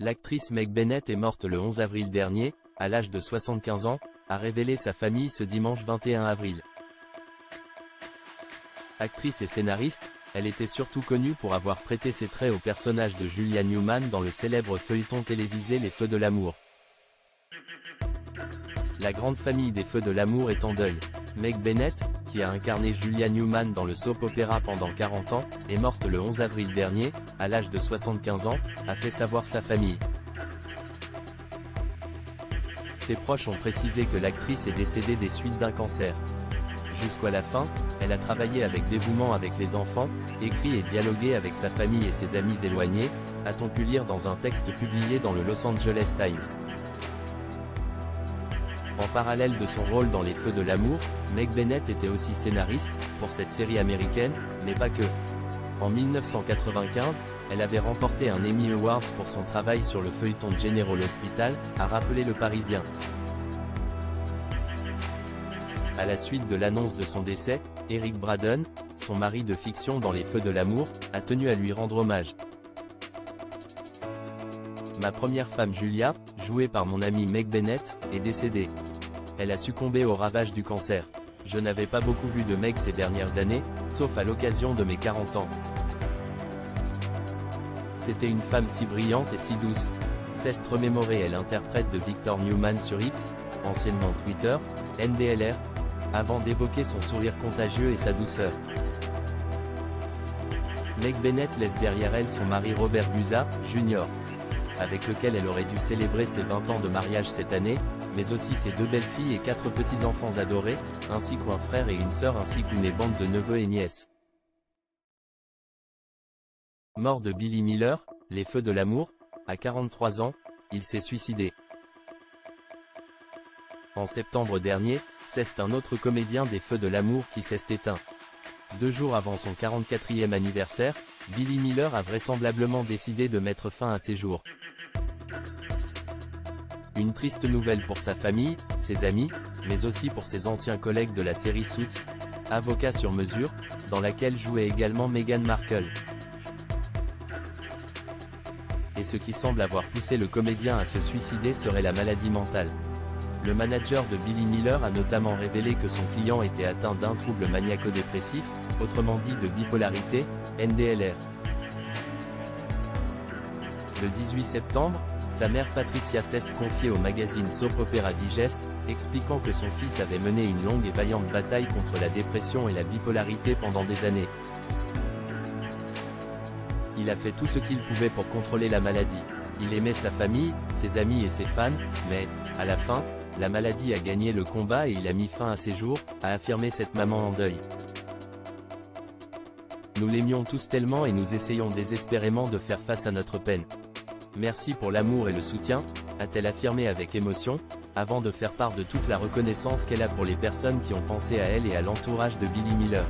L'actrice Meg Bennett est morte le 11 avril dernier, à l'âge de 75 ans, a révélé sa famille ce dimanche 21 avril. Actrice et scénariste, elle était surtout connue pour avoir prêté ses traits au personnage de Julia Newman dans le célèbre feuilleton télévisé Les Feux de l'amour. La grande famille des Feux de l'amour est en deuil. Meg Bennett, qui a incarné Julia Newman dans le soap-opéra pendant 40 ans, est morte le 11 avril dernier, à l'âge de 75 ans, a fait savoir sa famille. Ses proches ont précisé que l'actrice est décédée des suites d'un cancer. Jusqu'à la fin, elle a travaillé avec dévouement avec les enfants, écrit et dialogué avec sa famille et ses amis éloignés, a-t-on pu lire dans un texte publié dans le Los Angeles Times. En parallèle de son rôle dans Les Feux de l'amour, Meg Bennett était aussi scénariste, pour cette série américaine, mais pas que. En 1995, elle avait remporté un Emmy Awards pour son travail sur le feuilleton General Hospital, a rappelé Le Parisien. À la suite de l'annonce de son décès, Eric Braeden, son mari de fiction dans Les Feux de l'amour, a tenu à lui rendre hommage. Ma première femme Julia, jouée par mon amie Meg Bennett, est décédée. Elle a succombé aux ravages du cancer. Je n'avais pas beaucoup vu de Meg ces dernières années, sauf à l'occasion de mes 40 ans. C'était une femme si brillante et si douce. Ceste remémorée est l'interprète de Victor Newman sur X, anciennement Twitter, NDLR, avant d'évoquer son sourire contagieux et sa douceur. Meg Bennett laisse derrière elle son mari Robert Guza, Jr., avec lequel elle aurait dû célébrer ses 20 ans de mariage cette année, mais aussi ses 2 belles-filles et 4 petits-enfants adorés, ainsi qu'un frère et une sœur ainsi qu'une bande de neveux et nièces. Mort de Billy Miller, Les Feux de l'amour, à 43 ans, il s'est suicidé. En septembre dernier, c'est un autre comédien des Feux de l'amour qui s'est éteint. 2 jours avant son 44e anniversaire, Billy Miller a vraisemblablement décidé de mettre fin à ses jours. Une triste nouvelle pour sa famille, ses amis, mais aussi pour ses anciens collègues de la série Suits, Avocat sur mesure, dans laquelle jouait également Meghan Markle. Et ce qui semble avoir poussé le comédien à se suicider serait la maladie mentale. Le manager de Billy Miller a notamment révélé que son client était atteint d'un trouble maniaco-dépressif, autrement dit de bipolarité, NDLR. Le 18 septembre, sa mère Patricia s'est confiée au magazine Soap Opera Digest, expliquant que son fils avait mené une longue et vaillante bataille contre la dépression et la bipolarité pendant des années. Il a fait tout ce qu'il pouvait pour contrôler la maladie. Il aimait sa famille, ses amis et ses fans, mais, à la fin, la maladie a gagné le combat et il a mis fin à ses jours, a affirmé cette maman en deuil. Nous l'aimions tous tellement et nous essayons désespérément de faire face à notre peine. Merci pour l'amour et le soutien, a-t-elle affirmé avec émotion, avant de faire part de toute la reconnaissance qu'elle a pour les personnes qui ont pensé à elle et à l'entourage de Billy Miller.